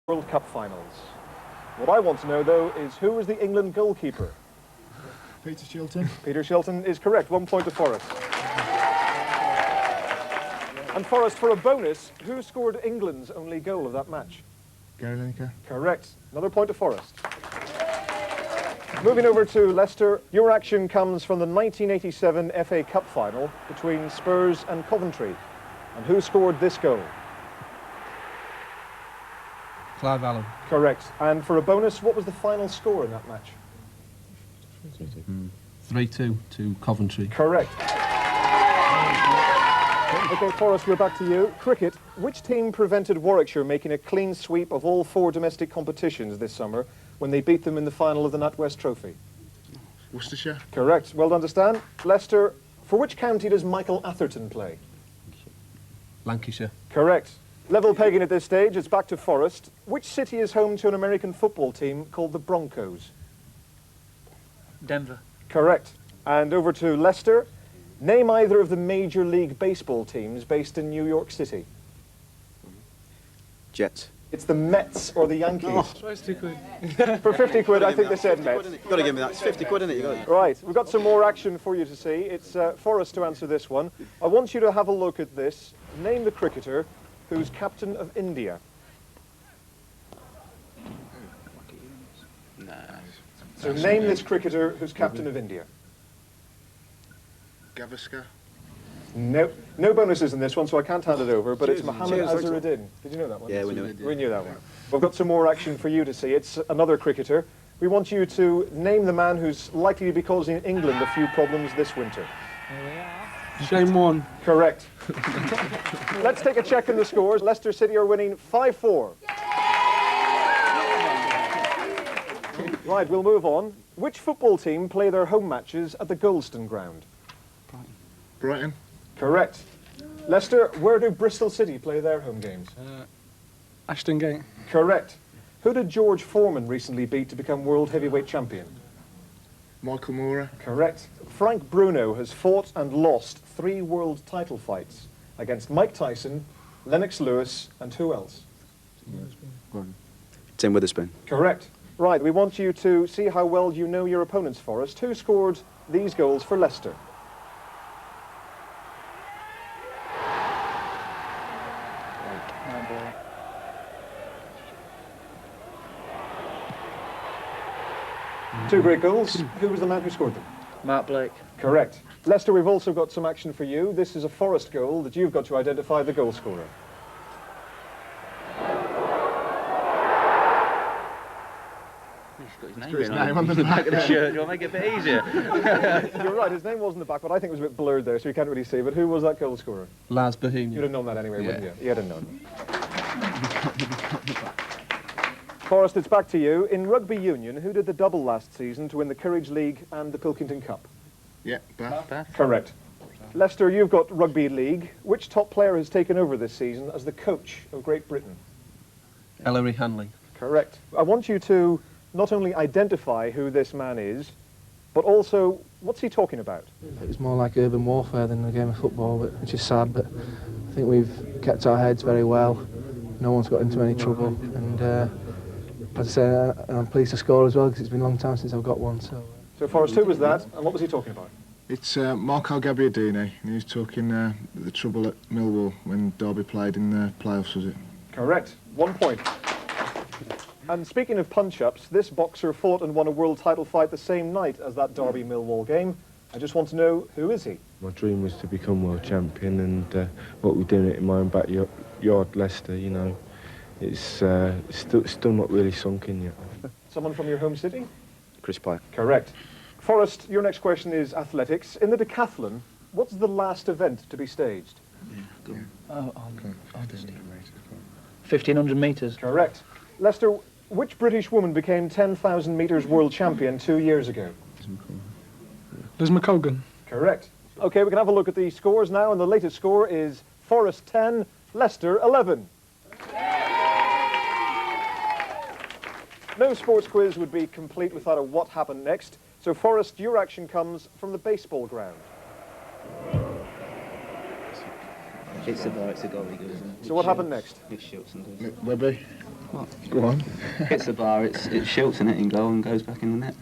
World Cup finals. What I want to know, though, is who was the England goalkeeper? Peter Shilton. Peter Shilton is correct. 1 point to Forrest. And Forrest, for a bonus, who scored England's only goal of that match? Gary Lineker. Correct. Another point to Forrest. Moving over to Leicester, your action comes from the 1987 FA Cup final between Spurs and Coventry. And who scored this goal? Clive Allen. Correct. And for a bonus, what was the final score in that match? 3-2 to Coventry. Correct. Okay, Forrest, we're back to you. Cricket. Which team prevented Warwickshire making a clean sweep of all 4 domestic competitions this summer when they beat them in the final of the NatWest Trophy? Worcestershire. Correct. Well done to Stan. Leicester. For which county does Michael Atherton play? Lancashire. Correct. Level pegging at this stage. It's back to Forrest. Which city is home to an American football team called the Broncos? Denver. Correct. And over to Leicester. Name either of the Major League Baseball teams based in New York City. Jets. It's the Mets or the Yankees. Oh. Try 50 quid. For 50 quid, I think they said Mets. You've got to give me that. It's 50 quid, isn't it? You got it. Right, we've got some more action for you to see. It's Forrest to answer this one. I want you to have a look at this. Name the cricketer who's captain of India. Nah. So name this cricketer who's captain of India. Gavaskar. No bonuses in this one, so I can't hand it over, but it's Mohammed Cheers, Azharuddin. Did you know that one? Yeah, we knew it. We knew that one. We've got some more action for you to see. It's another cricketer. We want you to name the man who's likely to be causing England a few problems this winter. Shane Warne. Correct. Let's take a check on the scores. Leicester City are winning 5-4. Right, we'll move on. Which football team play their home matches at the Goldstone Ground? Brighton. Correct. Leicester, where do Bristol City play their home games? Ashton Gate. Correct. Who did George Foreman recently beat to become world heavyweight champion? Michael Moore. Correct. Frank Bruno has fought and lost 3 world title fights against Mike Tyson, Lennox Lewis, and who else? Tim Witherspoon. Correct. Right, we want you to see how well you know your opponents, Forrest. Who scored these goals for Leicester? Two great goals. Who was the man who scored them? Mark Blake. Correct. Leicester, we've also got some action for you. This is a Forrest goal that you've got to identify the goal scorer. He's got his name on the back of the shirt. Do you want to make it a bit easier? You're right, his name wasn't the back, but I think it was a bit blurred there, so you can't really see. But who was that goal scorer? Lars Bohemian. You'd have known that anyway, wouldn't you? You'd have known. Forrest, it's back to you. In rugby union, who did the double last season to win the Courage League and the Pilkington Cup? Yeah, Bath. Correct. Leicester, you've got rugby league. Which top player has taken over this season as the coach of Great Britain? Ellery Hanley. Correct. I want you to not only identify who this man is, but also, what's he talking about? It's more like urban warfare than a game of football, which is sad, but I think we've kept our heads very well. No one's got into any trouble, and as I say, I'm pleased to score as well, because it's been a long time since I've got one. So Forrest, who was that, and what was he talking about? It's Marco Gabbiadini. He was talking the trouble at Millwall when Derby played in the playoffs, was it? Correct. 1 point. And speaking of punch-ups, this boxer fought and won a world title fight the same night as that Derby Millwall game. I just want to know, who is he? My dream was to become world champion, and what we're doing it in my own backyard, Leicester, you know, it's still not really sunk in yet. Someone from your home city? Chris Pye. Correct. Forrest, your next question is athletics. In the decathlon, what's the last event to be staged? 1,500 metres. Correct. Leicester, which British woman became 10,000 metres world champion 2 years ago? Liz McColgan. Correct. OK, we can have a look at the scores now, and the latest score is Forrest 10, Leicester 11. No sports quiz would be complete without a what happened next. So, Forrest, your action comes from the baseball ground. It's a goal, he goes. So what happened next? It shoots and does. Webby. Go on. Hits the bar, it shilts in it in goal and goes back in the net.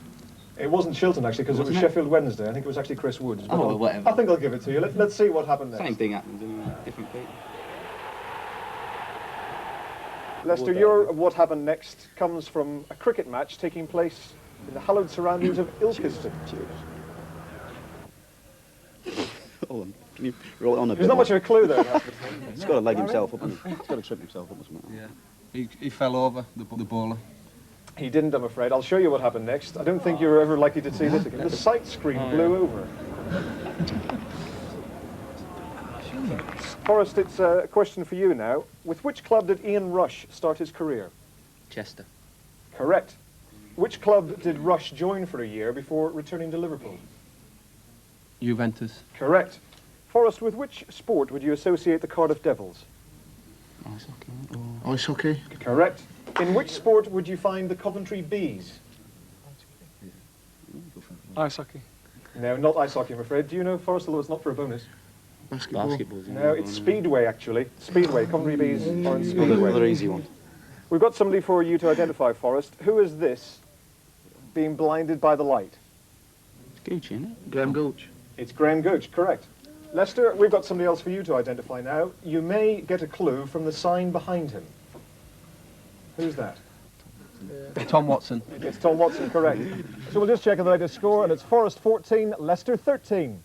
It wasn't Shilton, actually, because it was Wasn't it? Sheffield Wednesday. I think it was actually Chris Woods. But Oh, well, whatever. I think I'll give it to you. Let's see what happened next. Same thing happens in different people. Lester, your what happened next comes from a cricket match taking place in the hallowed surroundings of Ilkeston. Hold on. Can you roll it on a bit? There's not much of a clue there. He's got to leg himself up, hasn't he? He's got to trip himself up or something. Yeah. He fell over, the bowler. He didn't, I'm afraid. I'll show you what happened next. I don't think you're ever likely to see this again. The sight screen blew over. Forrest, it's a question for you now. With which club did Ian Rush start his career? Chester. Correct. Which club did Rush join for a year before returning to Liverpool? Juventus. Correct. Forrest, with which sport would you associate the Cardiff Devils? Ice hockey. Or Ice hockey. Correct. In which sport would you find the Coventry Bees? Ice hockey. No, not ice hockey, I'm afraid. Do you know, Forrest, although it's not for a bonus? Basketball. basketball's in No, there, it's isn't it? Speedway, actually. Speedway. Coventry Bees are in Another Speedway. easy one. We've got somebody for you to identify, Forrest. Who is this being blinded by the light? It's Gucci, isn't it? Graham Gulch. It's Graham Gooch, correct. Lester, we've got somebody else for you to identify now. You may get a clue from the sign behind him. Who's that? Tom Watson. It's Tom Watson, correct. So we'll just check the latest score, and it's Forrest 14, Leicester 13.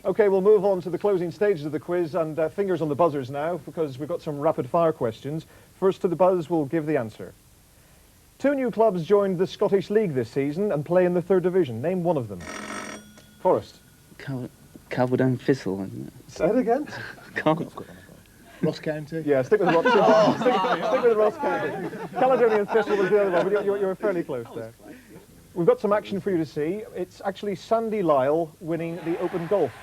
Okay, we'll move on to the closing stages of the quiz, and fingers on the buzzers now, because we've got some rapid-fire questions. First to the buzz, we'll give the answer. 2 new clubs joined the Scottish League this season and play in the 3rd Division. Name one of them. Forrest. Calverdon Thistle, isn't it? Say it again. Can't. Ross County. Yeah, stick with Ross. Stick with Ross County. Caledonian Thistle was the other one, but you're fairly close there. We've got some action for you to see. It's actually Sandy Lyle winning the Open Golf.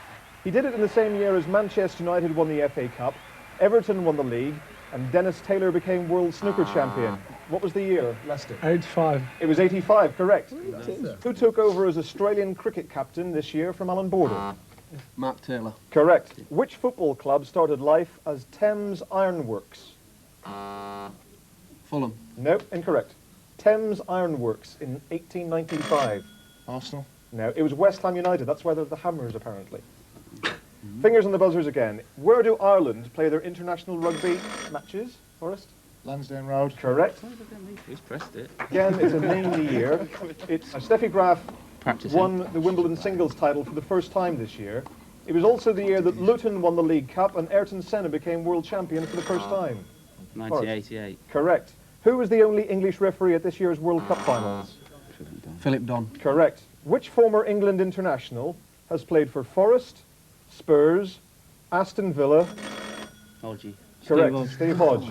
He did it in the same year as Manchester United won the FA Cup, Everton won the league, and Dennis Taylor became World Snooker Champion. What was the year, Leicester? 85. It was 85, correct. Who took over as Australian cricket captain this year from Alan Border? Mark Taylor. Correct. Which football club started life as Thames Ironworks? Fulham. No, incorrect. Thames Ironworks in 1895. Arsenal. No, it was West Ham United. That's why they're the Hammers, apparently. Fingers on the buzzers again. Where do Ireland play their international rugby matches, Forrest? Lansdowne Road. Correct. Who's pressed it? Again, it's a name the year. It's Steffi Graf Practicing. won the Wimbledon singles title for the first time this year. It was also the year that Luton won the League Cup and Ayrton Senna became world champion for the first time. 1988. Correct. Who was the only English referee at this year's World Cup finals? Philip Don. Correct. Which former England international has played for Forest, Spurs, Aston Villa? Hodgie. Correct. Steve Hodge.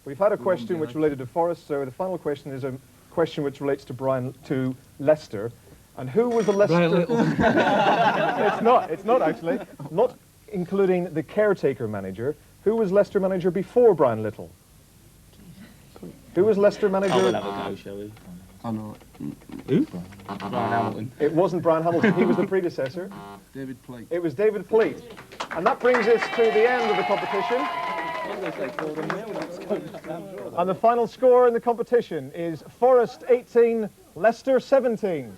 We've had a question which related to Forest, so the final question is a question which relates to Leicester. And who was the Leicester... Brian Little. It's not actually. Not including the caretaker manager. Who was Leicester manager before Brian Little? Who was Leicester manager... Oh, we'll have a go, shall we? I know it. Who? Brian Hamilton. It wasn't Brian Hamilton. He was the predecessor. David Plate. It was David Pleat. And that brings us to the end of the competition. And the final score in the competition is Forest 18, Leicester 17.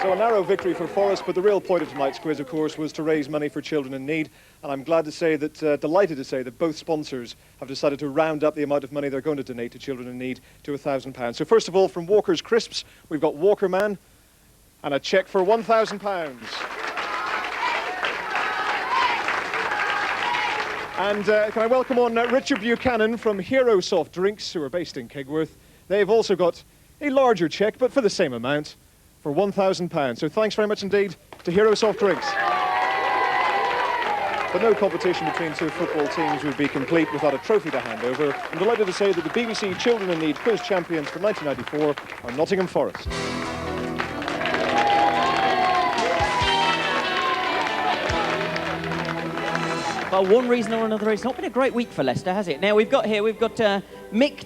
So a narrow victory for Forest, but the real point of tonight's quiz, of course, was to raise money for children in need. And I'm glad to say that, delighted to say that both sponsors have decided to round up the amount of money they're going to donate to children in need to £1,000. So first of all, from Walker's Crisps, we've got Walker Man and a cheque for £1,000. And can I welcome on Richard Buchanan from Hero Soft Drinks, who are based in Kegworth. They've also got a larger cheque, but for the same amount, for £1,000. So thanks very much indeed to Hero Soft Drinks. But no competition between two football teams would be complete without a trophy to hand over. I'm delighted to say that the BBC Children in Need quiz champions for 1994 are Nottingham Forest. For one reason or another, it's not been a great week for Leicester, has it? Now, we've got Mick